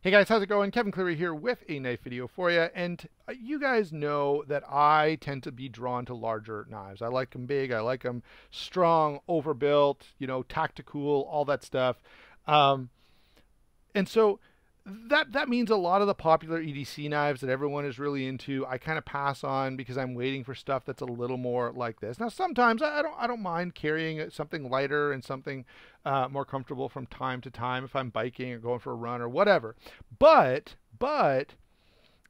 Hey guys, how's it going? Kevin Cleary here with a knife video for you. And you guys know that I tend to be drawn to larger knives. I like them big, I like them strong, overbuilt, tactical, all that stuff. Um, and so that means a lot of the popular EDC knives that everyone is really into, I kind of pass on because I'm waiting for stuff that's a little more like this. Now, sometimes I don't mind carrying something lighter and something more comfortable from time to time if I'm biking or going for a run or whatever. But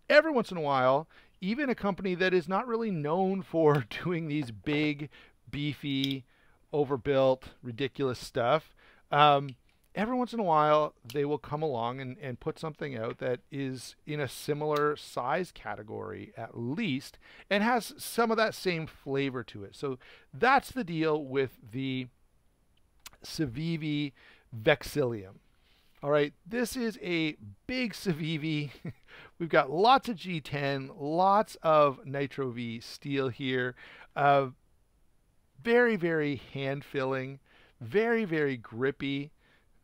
every once in a while, even a company that is not really known for doing these big, beefy, overbuilt, ridiculous stuff. Every once in a while they will come along and put something out that is in a similar size category at least and has some of that same flavor to it. So that's the deal with the Civivi Vexillum. All right, this is a big Civivi. We've got lots of G10, lots of Nitro V steel here. Very, very hand filling, very, very grippy.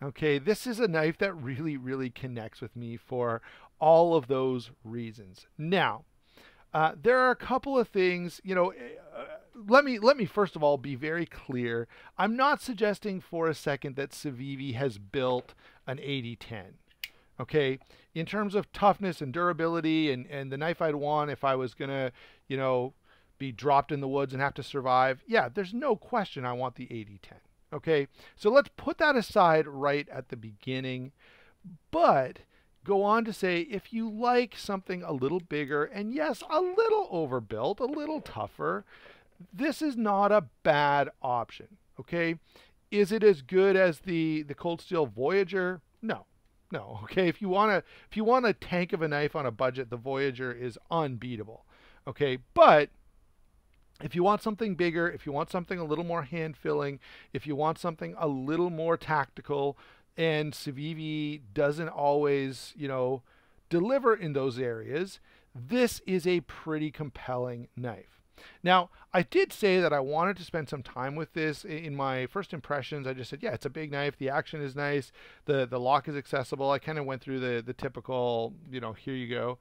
Okay, this is a knife that really, really connects with me for all of those reasons. Now, there are a couple of things, let me first of all be very clear. I'm not suggesting for a second that Civivi has built an 8010. Okay, in terms of toughness and durability and the knife I'd want if I was gonna, be dropped in the woods and have to survive. Yeah, there's no question I want the 8010. Okay, so let's put that aside right at the beginning, but go on to say if you like something a little bigger and yes, a little overbuilt, a little tougher, this is not a bad option. Okay, is it as good as the Cold Steel Voyager? No. No. Okay, if you want a tank of a knife on a budget, the Voyager is unbeatable. Okay, but if you want something bigger, if you want something a little more hand filling, if you want something a little more tactical, and Civivi doesn't always, deliver in those areas, this is a pretty compelling knife. Now, I did say that I wanted to spend some time with this. In my first impressions, I just said, yeah, it's a big knife. The action is nice. The lock is accessible. I kind of went through the typical, here you go.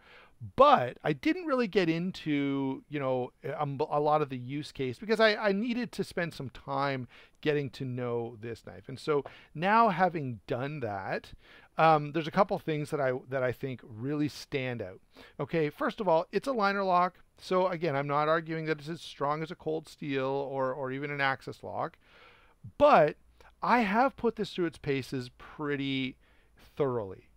But I didn't really get into, a lot of the use case because I needed to spend some time getting to know this knife. And so now having done that, there's a couple things that I think really stand out. Okay, first of all, it's a liner lock. So again, I'm not arguing that it's as strong as a cold steel or even an axis lock, but I have put this through its paces pretty thoroughly.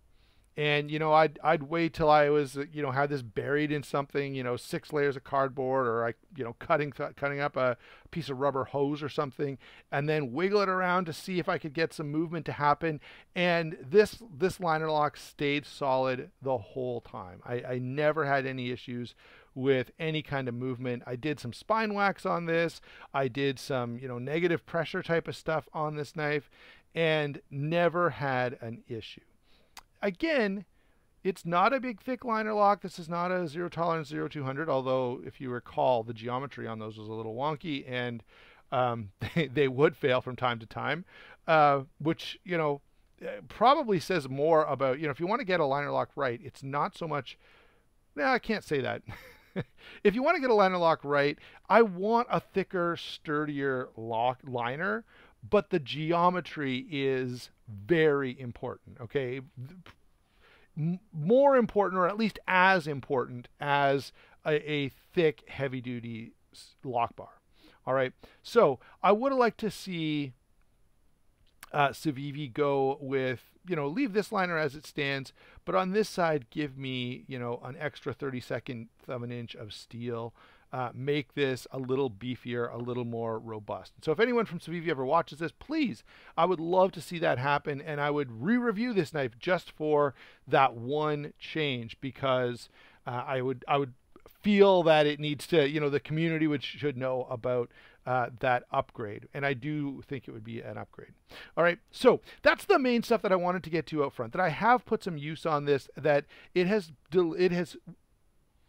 And I'd wait till I was had this buried in something, 6 layers of cardboard, or cutting up a piece of rubber hose or something, and then wiggle it around to see if I could get some movement to happen. And this liner lock stayed solid the whole time. I never had any issues with any kind of movement. I did some spine wax on this. I did some negative pressure type of stuff on this knife, and never had an issue. Again, it's not a big thick liner lock. This is not a zero tolerance 0200, although if you recall, the geometry on those was a little wonky, and they would fail from time to time, which probably says more about if you want to get a liner lock right, it's not so much. No, I can't say that. If you want to get a liner lock right, I want a thicker, sturdier liner, but the geometry is very important. Okay, more important, or at least as important as a thick, heavy-duty lock bar. All right, so I would have liked to see Civivi go with, leave this liner as it stands, but on this side, give me, an extra 32nd of an inch of steel. Make this a little beefier, a little more robust. So if anyone from Civivi ever watches this, please, I would love to see that happen, and I would re-review this knife just for that one change, because I would feel that it needs to, the community should know about that upgrade, and I do think it would be an upgrade. All right, so that's the main stuff that I wanted to get to out front, that I have put some use on this, that it has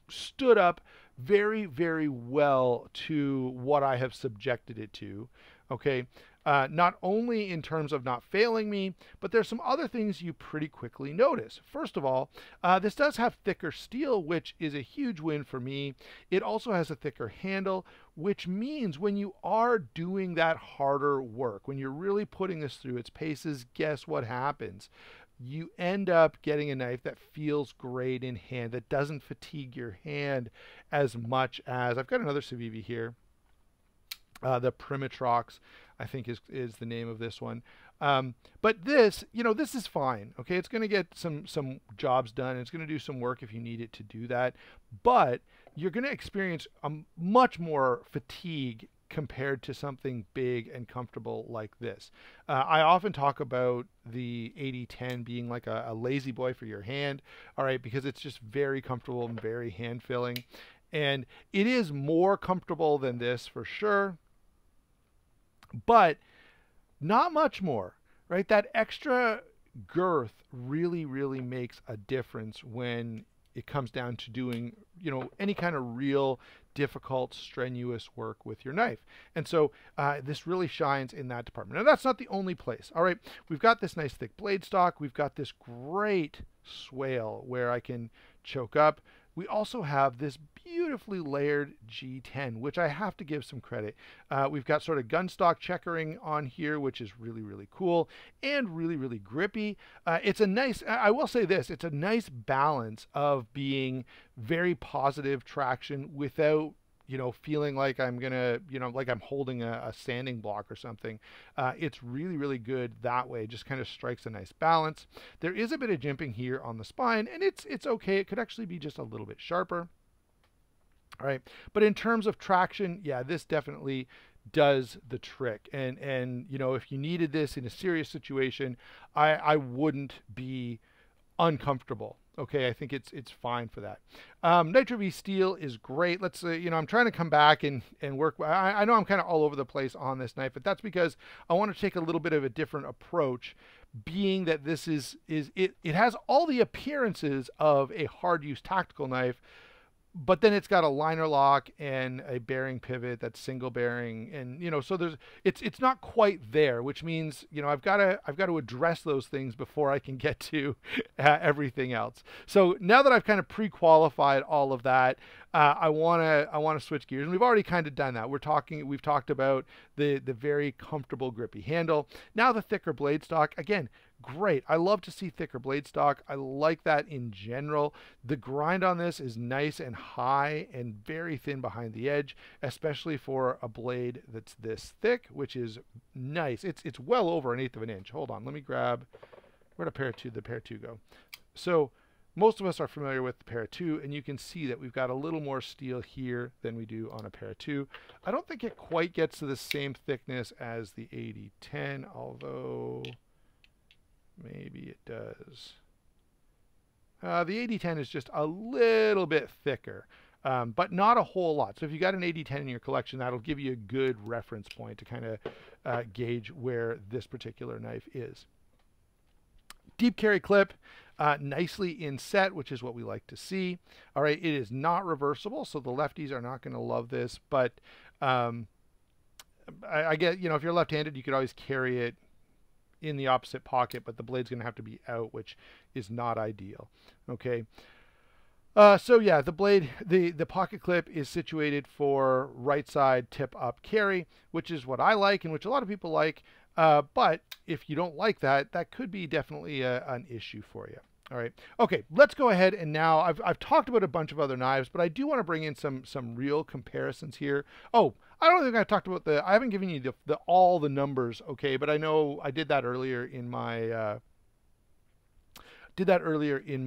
stood up very, very well to what I have subjected it to. Okay, not only in terms of not failing me, but there's some other things you pretty quickly notice. First of all, this does have thicker steel, which is a huge win for me. It also has a thicker handle, which means when you are doing that harder work, when you're really putting this through its paces, guess what happens? You end up getting a knife that feels great in hand, that doesn't fatigue your hand as much as, I've got another Civivi here. The Primitrox, I think is the name of this one. But this, this is fine. Okay, it's going to get some jobs done. It's going to do some work if you need it to do that. But you're going to experience a much more fatigue compared to something big and comfortable like this. I often talk about the 8010 being like a lazy boy for your hand, all right, because it's just very comfortable and very hand filling. And it is more comfortable than this for sure, but not much more, right? That extra girth really, really makes a difference when it comes down to doing, any kind of real difficult, strenuous work with your knife. And so this really shines in that department. Now, that's not the only place. All right, we've got this nice thick blade stock. We've got this great swale where I can choke up. We also have this beautifully layered G10, which I have to give some credit. We've got sort of gunstock checkering on here, which is really, really cool and really, really grippy. It's a nice, I will say this, it's a nice balance of being very positive traction without feeling like I'm gonna, like I'm holding a sanding block or something. It's really, really good that way. Just kind of strikes a nice balance. There is a bit of jimping here on the spine, and it's okay. It could actually be just a little bit sharper. All right, but in terms of traction, yeah, this definitely does the trick. And if you needed this in a serious situation, I wouldn't be uncomfortable. Okay, I think it's fine for that. Nitro V steel is great. Let's say, I'm trying to come back and work. I know I'm kind of all over the place on this knife, but that's because I want to take a little bit of a different approach, being that this it has all the appearances of a hard use tactical knife, but then it's got a liner lock and a bearing pivot that's single bearing, and so it's not quite there, which means I've got to address those things before I can get to everything else. So now that I've kind of pre-qualified all of that, I want to switch gears, and we've already kind of done that. We've talked about the very comfortable grippy handle. Now the thicker blade stock, again, great. I love to see thicker blade stock. I like that in general. The grind on this is nice and high and very thin behind the edge, especially for a blade that's this thick, which is nice. It's well over 1/8 of an inch. Hold on, let me grab, where'd the Para 2 go? So most of us are familiar with the Para 2, and you can see that we've got a little more steel here than we do on a Para 2. I don't think it quite gets to the same thickness as the 8010, although maybe it does. The 8010 is just a little bit thicker, but not a whole lot. So if you got an 8010 in your collection, that'll give you a good reference point to kind of gauge where this particular knife is. Deep carry clip, nicely inset, which is what we like to see. All right, it is not reversible, so the lefties are not going to love this, but I get, if you're left-handed, you could always carry it in the opposite pocket, but the blade's going to have to be out, which is not ideal. Okay. So yeah, the blade, the pocket clip is situated for right side tip up carry, which is what I like and which a lot of people like. But if you don't like that, that could be definitely an issue for you. All right. Okay, let's go ahead and now I've talked about a bunch of other knives, but I do want to bring in some real comparisons here. Oh, I don't think I talked about I haven't given you all the numbers, okay, but I know I did that earlier in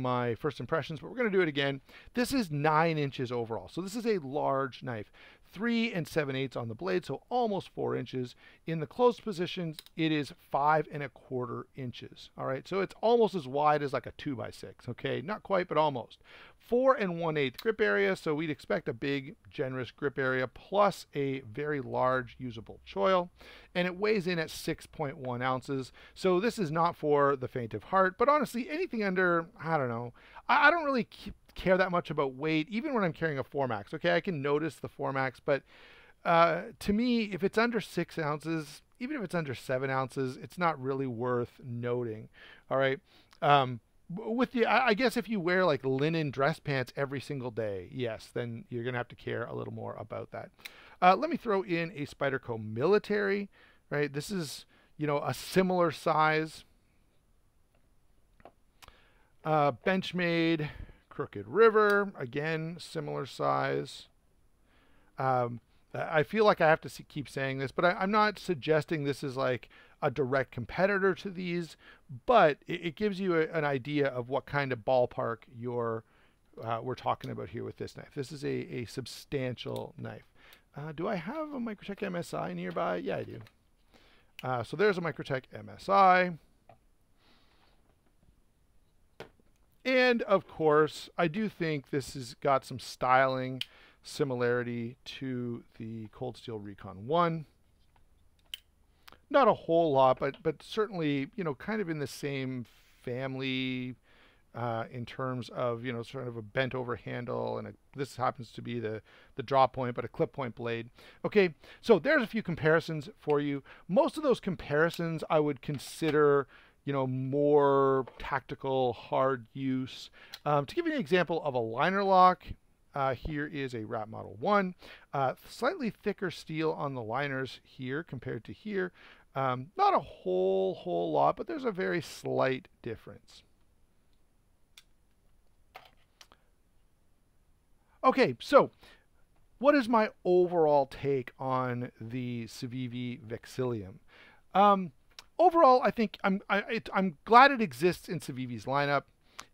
my first impressions, but we're going to do it again. This is 9 inches overall. So this is a large knife. 3 7/8 on the blade, so almost 4 inches. In the closed positions, it is 5 1/4 inches. All right, so it's almost as wide as like a 2x6. Okay, not quite, but almost. 4 1/8 grip area, so we'd expect a big, generous grip area plus a very large usable choil, and it weighs in at 6.1 ounces. So this is not for the faint of heart, but honestly, anything under, I don't know, I don't really care that much about weight, even when I'm carrying a 4-max. Okay, I can notice the 4-max, but to me, if it's under 6 ounces, even if it's under 7 ounces, it's not really worth noting. All right. With the, I guess if you wear like linen dress pants every single day, yes, then you're going to have to care a little more about that. Let me throw in a Spyderco Military, right? This is, a similar size. Benchmade Crooked River, again, similar size. I feel like I have to keep saying this, but I'm not suggesting this is like a direct competitor to these, but it gives you an idea of what kind of ballpark we're talking about here with this knife. This is a substantial knife. Do I have a Microtech MSI nearby? Yeah, I do. So there's a Microtech MSI. And of course, I do think this has got some styling similarity to the Cold Steel Recon 1. Not a whole lot, but certainly, kind of in the same family in terms of, sort of a bent over handle, and this happens to be the draw point, but a clip point blade. Okay, so there's a few comparisons for you. Most of those comparisons I would consider, more tactical, hard use. To give you an example of a liner lock, here is a Rat Model 1. Slightly thicker steel on the liners here compared to here. Not a whole lot, but there's a very slight difference. Okay, so what is my overall take on the Civivi Vexillum? Overall, I think I'm glad it exists in Civivi's lineup.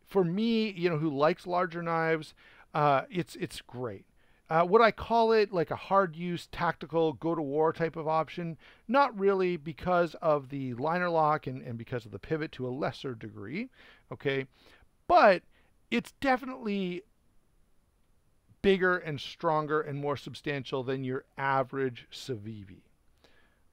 For me, who likes larger knives, it's great. Would I call it like a hard use, tactical, go to war type of option? Not really, because of the liner lock and because of the pivot to a lesser degree. Okay, but it's definitely bigger and stronger and more substantial than your average Civivi.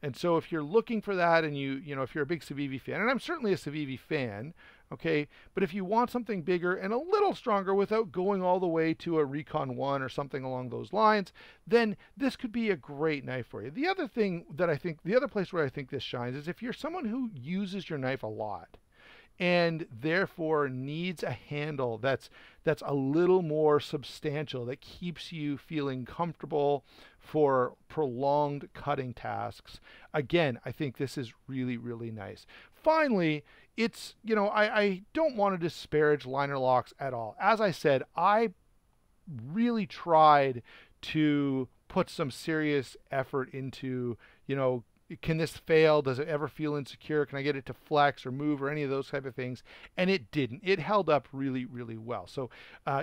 And so if you're looking for that, and if you're a big Civivi fan, and I'm certainly a Civivi fan, okay, but if you want something bigger and a little stronger without going all the way to a Recon 1 or something along those lines, then this could be a great knife for you. The other thing that the other place where I think this shines is if you're someone who uses your knife a lot, and therefore needs a handle that's a little more substantial, that keeps you feeling comfortable for prolonged cutting tasks. Again, I think this is really, really nice. Finally, it's, I don't want to disparage liner locks at all. As I said, I really tried to put some serious effort into, can this fail? Does it ever feel insecure? Can I get it to flex or move or any of those type of things? And it didn't. It held up really, really well. So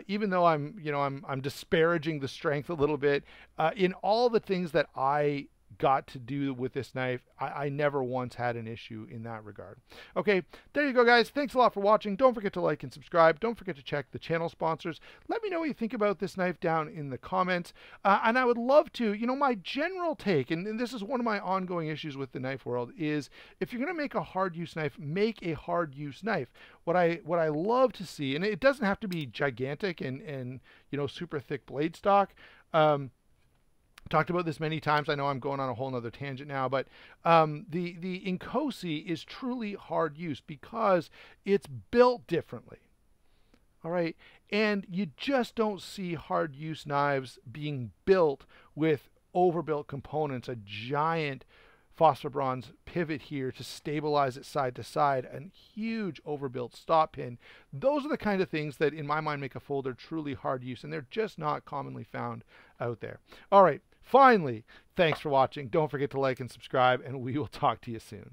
even though I'm disparaging the strength a little bit, in all the things that I got to do with this knife, I never once had an issue in that regard. Okay, there you go, guys. Thanks a lot for watching. Don't forget to like and subscribe. Don't forget to check the channel sponsors. Let me know what you think about this knife down in the comments. And I would love to, my general take, and this is one of my ongoing issues with the knife world, is if you're going to make a hard use knife, make a hard use knife. What I love to see, and it doesn't have to be gigantic and super thick blade stock. Talked about this many times. I know I'm going on a whole nother tangent now, but the Inkosi is truly hard use because it's built differently. All right, and you just don't see hard use knives being built with overbuilt components, a giant phosphor bronze pivot here to stabilize it side to side, and huge overbuilt stop pin. Those are the kind of things that in my mind make a folder truly hard use, and they're just not commonly found out there. All right, finally, thanks for watching. Don't forget to like and subscribe, and we will talk to you soon.